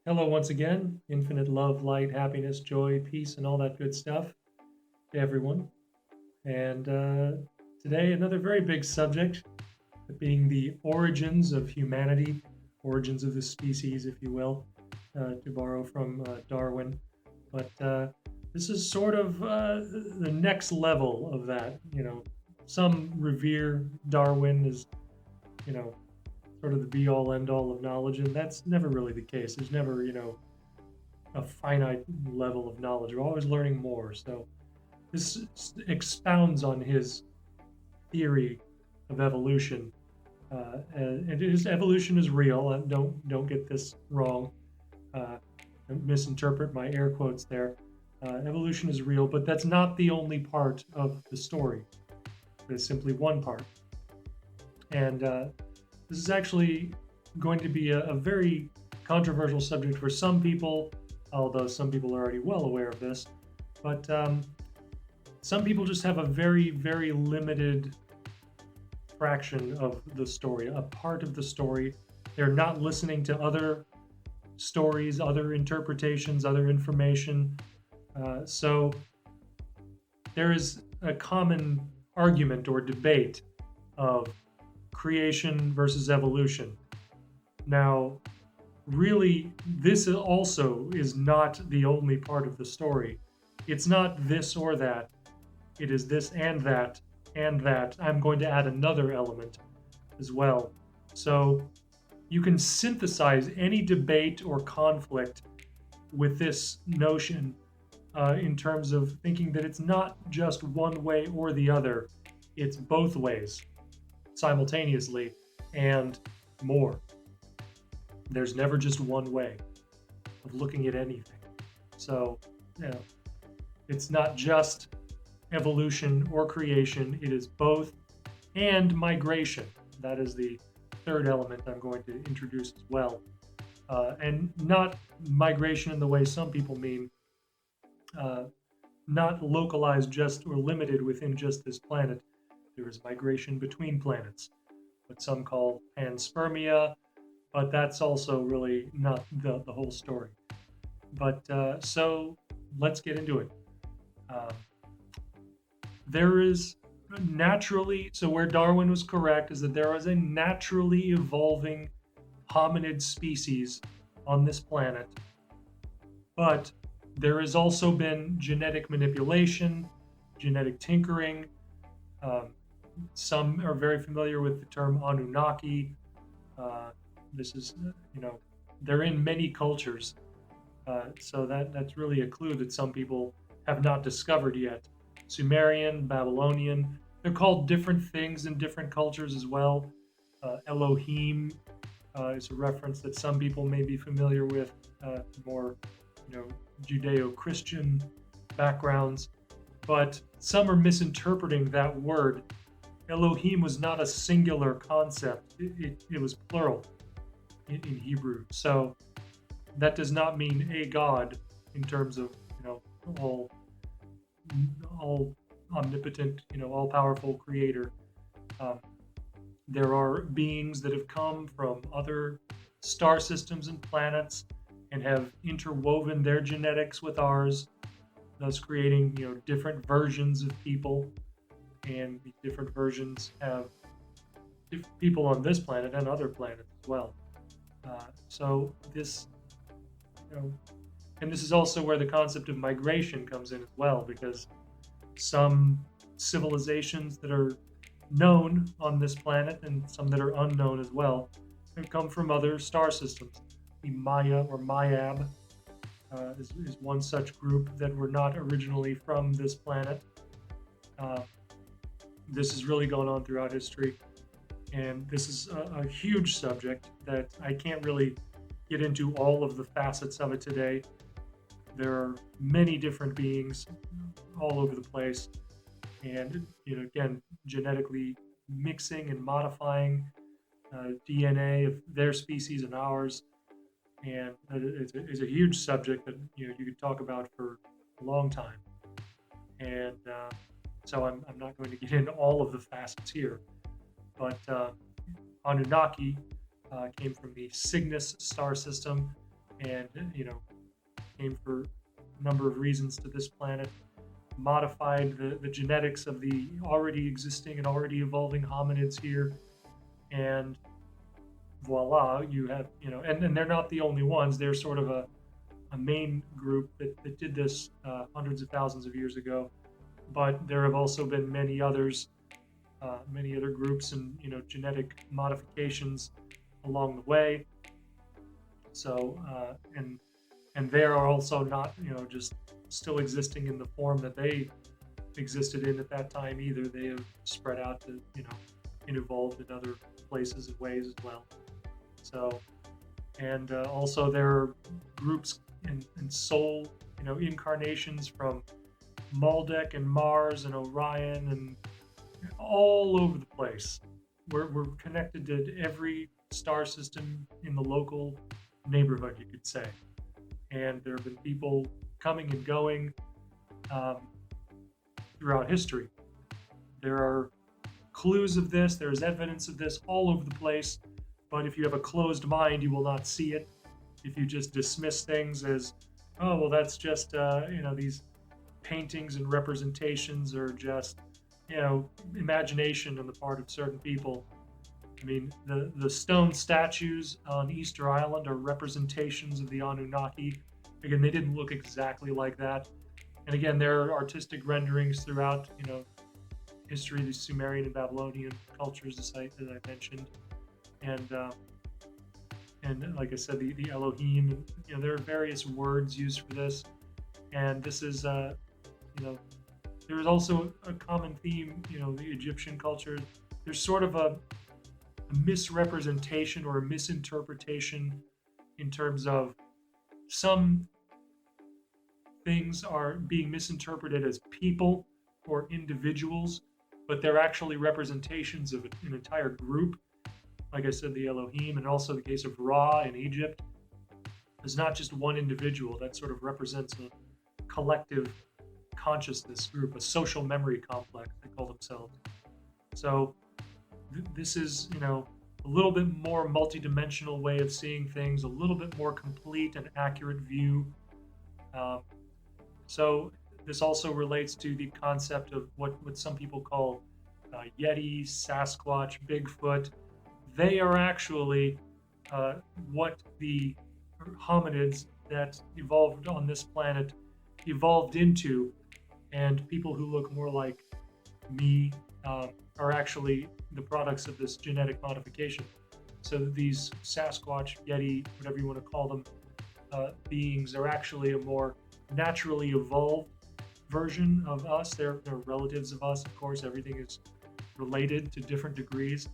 Hello, once again. Infinite love, light, happiness, joy, peace, and all that good stuff to everyone. And today, another very big subject being the origins of humanity, origins of the species, if you will, to borrow from Darwin. But this is sort of the next level of that. Some revere Darwin as, you know, sort of the be all end all of knowledge, and that's never really the case. There's never, a finite level of knowledge. We're always learning more. So this expounds on his theory of evolution, and his evolution is real. Don't get this wrong. Uh, Misinterpret my air quotes there. Evolution is real, but that's not the only part of the story. It's simply one part, and this is actually going to be a very controversial subject for some people, although some people are already well aware of this. But some people just have a very, very limited fraction of the story, a part of the story. They're not listening to other stories, other interpretations, other information. So there is a common argument or debate of creation versus evolution. Now, really, this also is not the only part of the story. It's not this or that. It is this and that and that. I'm going to add another element as well. So you can synthesize any debate or conflict with this notion in terms of thinking that it's not just one way or the other, it's both ways simultaneously and more. There's never just one way of looking at anything. So, you know, it's not just evolution or creation, it is both and migration. That is the third element I'm going to introduce as well. And not migration in the way some people mean, uh, not localized just or limited within just this planet. There is migration between planets, what some call panspermia, but that's also really not the whole story. But so let's get into it. Um, there is naturally, so where Darwin was correct is that there is a naturally evolving hominid species on this planet, but there has also been genetic manipulation, genetic tinkering. Um, some are very familiar with the term Anunnaki. Uh, this is, they're in many cultures. So that's really a clue that some people have not discovered yet. Sumerian, Babylonian, they're called different things in different cultures as well. Elohim is a reference that some people may be familiar with, more, Judeo-Christian backgrounds. But some are misinterpreting that word. Elohim was not a singular concept; it was plural in Hebrew. So that does not mean a god in terms of all all omnipotent, all powerful creator. Um, there are beings that have come from other star systems and planets and have interwoven their genetics with ours, thus creating different versions of people. And these different versions have people on this planet and other planets as well. So this, you know, and this is also where the concept of migration comes in as well, because some civilizations that are known on this planet and some that are unknown as well have come from other star systems. The Maya or Mayab is one such group that were not originally from this planet. Uh, this has really gone on throughout history, and this is a huge subject that I can't really get into all of the facets of it today. There are many different beings all over the place, and again, genetically mixing and modifying DNA of their species and ours, and it's a huge subject that you could talk about for a long time. And so I'm not going to get into all of the facets here, but Anunnaki came from the Cygnus star system, and came for a number of reasons to this planet, modified the genetics of the already existing and already evolving hominids here, and voila, you have, and they're not the only ones. They're sort of a main group that did this hundreds of thousands of years ago, but there have also been many other groups and genetic modifications along the way. So and they are also not just still existing in the form that they existed in at that time either. They have spread out to and evolved in other places and ways as well. So and also there are groups and soul incarnations from Maldek and Mars and Orion and all over the place. We're connected to every star system in the local neighborhood, you could say. And there have been people coming and going um, throughout history. There are clues of this, there's evidence of this all over the place. But if you have a closed mind, you will not see it. If you just dismiss things as, oh, well, that's just, these paintings and representations are just, imagination on the part of certain people. I mean, the stone statues on Easter Island are representations of the Anunnaki. Again, they didn't look exactly like that. And again, there are artistic renderings throughout, history, the Sumerian and Babylonian cultures, as I mentioned, and like I said, the Elohim. There are various words used for this, and this is, there is also a common theme. The Egyptian culture. There's sort of a misrepresentation or a misinterpretation in terms of some things are being misinterpreted as people or individuals, but they're actually representations of an entire group. Like I said, the Elohim, and also the case of Ra in Egypt, is not just one individual that sort of represents a collective consciousness group, a social memory complex, they call themselves. So this is, a little bit more multidimensional way of seeing things, a little bit more complete and accurate view. So this also relates to the concept of what some people call Yeti, Sasquatch, Bigfoot. They are actually what the hominids that evolved on this planet evolved into, and people who look more like me are actually the products of this genetic modification. So these Sasquatch, Yeti, whatever you want to call them, beings are actually a more naturally evolved version of us. They're relatives of us, of course. Everything is related to different degrees,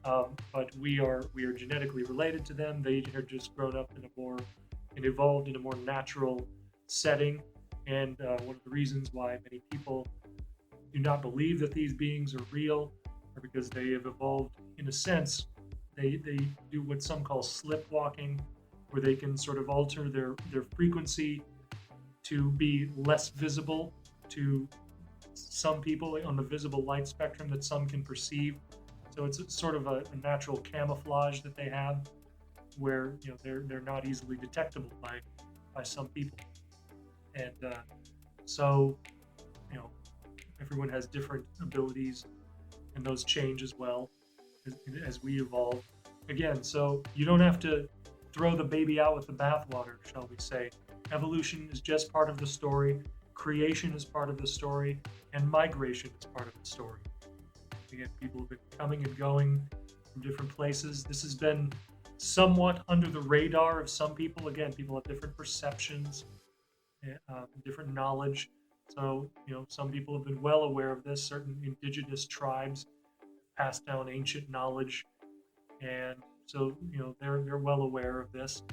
but we are genetically related to them. They are just grown up and evolved in a more natural setting. And one of the reasons why many people do not believe that these beings are real are because they have evolved in a sense. They do what some call slipwalking, where they can sort of alter their frequency to be less visible to some people on the visible light spectrum that some can perceive. So it's sort of a natural camouflage that they have, where they're not easily detectable by some people. And so everyone has different abilities, and those change as well as we evolve. Again, so you don't have to throw the baby out with the bathwater, shall we say. Evolution is just part of the story, creation is part of the story, and migration is part of the story. Again, people have been coming and going from different places. This has been somewhat under the radar of some people. Again, people have different perceptions, different knowledge. So, some people have been well aware of this. Certain indigenous tribes passed down ancient knowledge, and so they're well aware of this.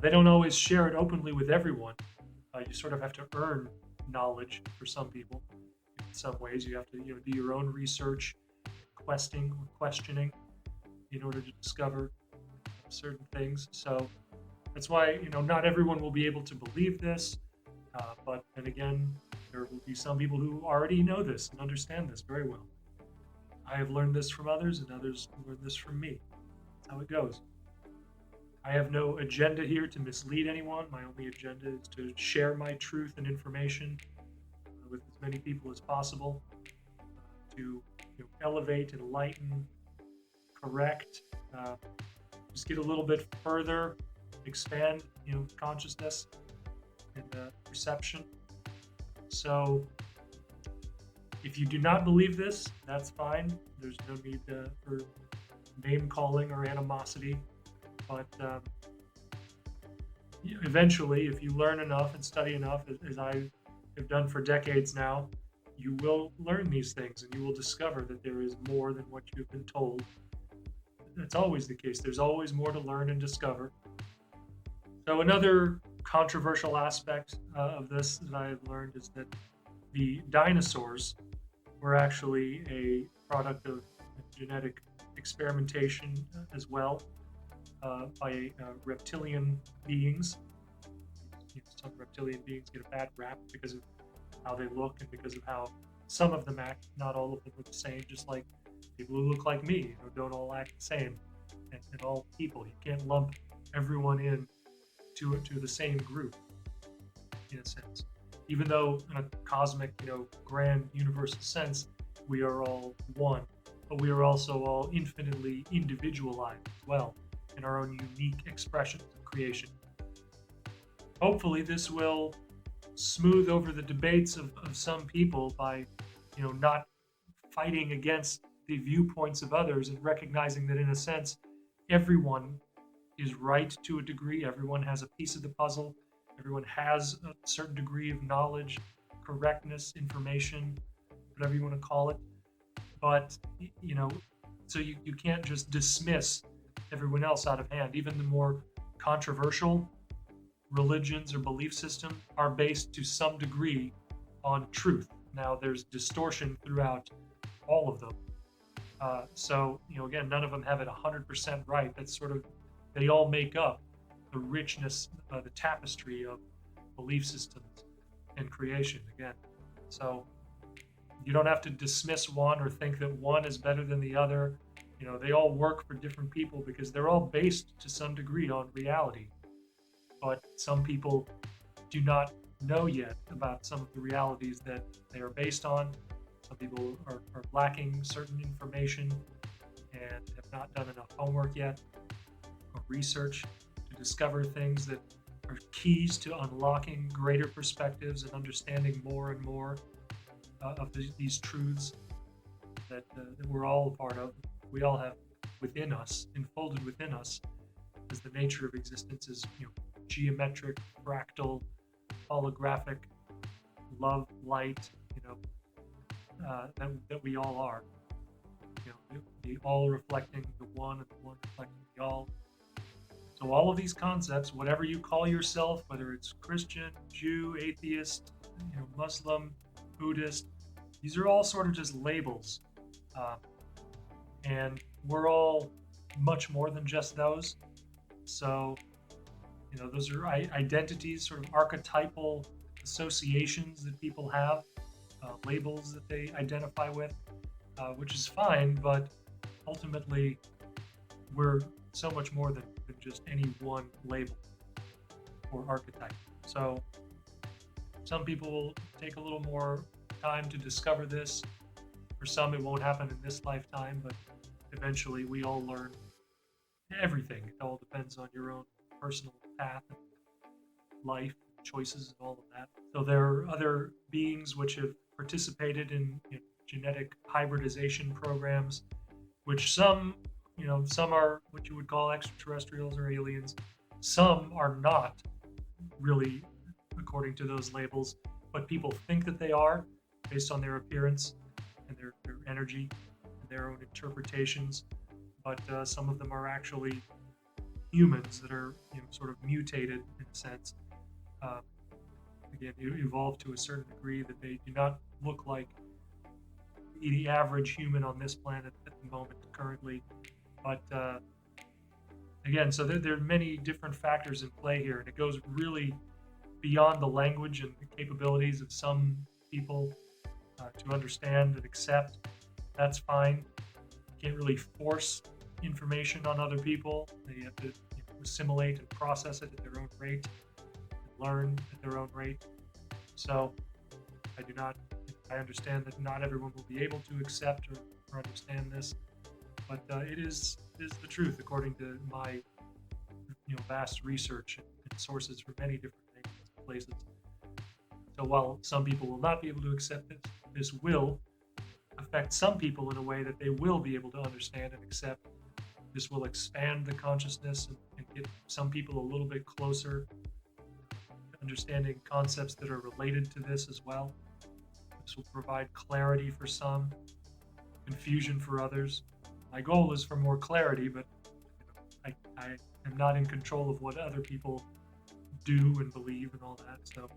They don't always share it openly with everyone. You sort of have to earn knowledge for some people. In some ways, you have to do your own research, questing or questioning, in order to discover certain things. So that's why not everyone will be able to believe this. But then again, there will be some people who already know this and understand this very well. I have learned this from others, and others learned this from me. That's how it goes. I have no agenda here to mislead anyone. My only agenda is to share my truth and information with as many people as possible, to elevate, enlighten, correct, uh, just get a little bit further, expand consciousness and perception. So if you do not believe this, that's fine. There's no need for name calling or animosity. But eventually, if you learn enough and study enough, as I have done for decades now, you will learn these things and you will discover that there is more than what you've been told. That's always the case. There's always more to learn and discover. So another controversial aspect of this that I have learned is that the dinosaurs were actually a product of genetic experimentation as well by reptilian beings. Some reptilian beings get a bad rap because of how they look and because of how some of them act. Not all of them are the same, just like people who look like me don't all act the same. And all people, you can't lump everyone in to the same group in a sense. Even though in a cosmic, grand universal sense, we are all one, but we are also all infinitely individualized as well in our own unique expressions of creation. Hopefully this will smooth over the debates of some people by, not fighting against the viewpoints of others and recognizing that in a sense, everyone is right to a degree. Everyone has a piece of the puzzle. Everyone has a certain degree of knowledge, correctness, information, whatever you want to call it. But, so you can't just dismiss everyone else out of hand. Even the more controversial religions or belief systems are based to some degree on truth. Now, there's distortion throughout all of them. So, again, none of them have it 100% right. That's sort of, they all make up the richness, the tapestry of belief systems and creation, again. So you don't have to dismiss one or think that one is better than the other. They all work for different people because they're all based to some degree on reality. But some people do not know yet about some of the realities that they are based on. Some people are lacking certain information and have not done enough homework yet or research to discover things that are keys to unlocking greater perspectives and understanding more and more of these truths that we're all a part of. We all have within us, enfolded within us, as the nature of existence is, geometric, fractal, holographic, love, light, that we all are. The all reflecting the one and the one reflecting the all. So all of these concepts, whatever you call yourself, whether it's Christian, Jew, atheist, Muslim, Buddhist, these are all sort of just labels. And we're all much more than just those. So, those are identities, sort of archetypal associations that people have, labels that they identify with, which is fine, but ultimately we're so much more than just any one label or archetype. So some people will take a little more time to discover this. For some, it won't happen in this lifetime, but eventually we all learn everything. It all depends on your own personal path and life choices and all of that. So there are other beings which have participated in genetic hybridization programs, which some are what you would call extraterrestrials or aliens. Some are not really according to those labels, but people think that they are based on their appearance and their energy and their own interpretations. But some of them are actually humans that are sort of mutated in a sense. Again, evolved to a certain degree that they do not look like the average human on this planet at the moment currently. But again, so there are many different factors in play here, and it goes really beyond the language and the capabilities of some people to understand and accept. That's fine. You can't really force information on other people. You have to assimilate and process it at their own rate, and learn at their own rate. So I understand that not everyone will be able to accept or understand this, but it is the truth according to my vast research and sources from many different places. So while some people will not be able to accept it, this will affect some people in a way that they will be able to understand and accept. This will expand the consciousness and get some people a little bit closer to understanding concepts that are related to this as well. This will provide clarity for some, confusion for others. My goal is for more clarity, but I am not in control of what other people do and believe and all that. So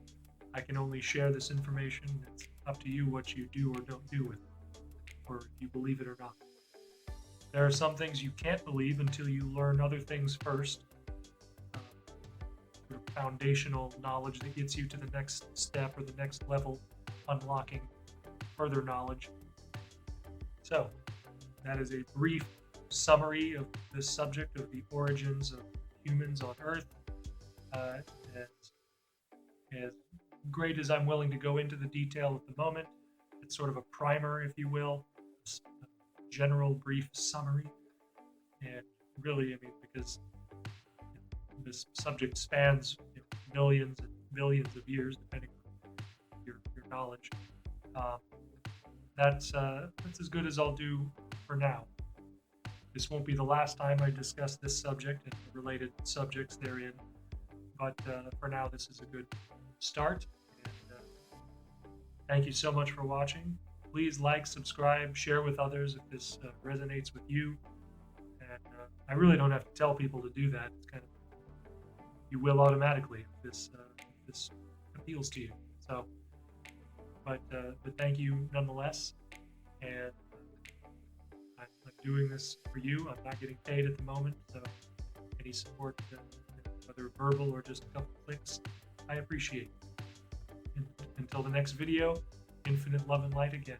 I can only share this information. It's up to you what you do or don't do with it, or if you believe it or not. There are some things you can't believe until you learn other things first. Foundational knowledge that gets you to the next step or the next level, unlocking further knowledge. So that is a brief summary of this subject of the origins of humans on Earth. As great as I'm willing to go into the detail at the moment, it's sort of a primer, if you will, a general brief summary. And really, because this subject spans millions and millions of years, depending on your knowledge. That's as good as I'll do for now. This won't be the last time I discuss this subject and related subjects therein, but for now, this is a good start. And thank you so much for watching. Please like, subscribe, share with others if this resonates with you. And I really don't have to tell people to do that. It's kind of, you will automatically if this appeals to you. So, but thank you nonetheless. And I'm doing this for you. I'm not getting paid at the moment, so any support, whether verbal or just a couple clicks, I appreciate. And until the next video, infinite love and light again.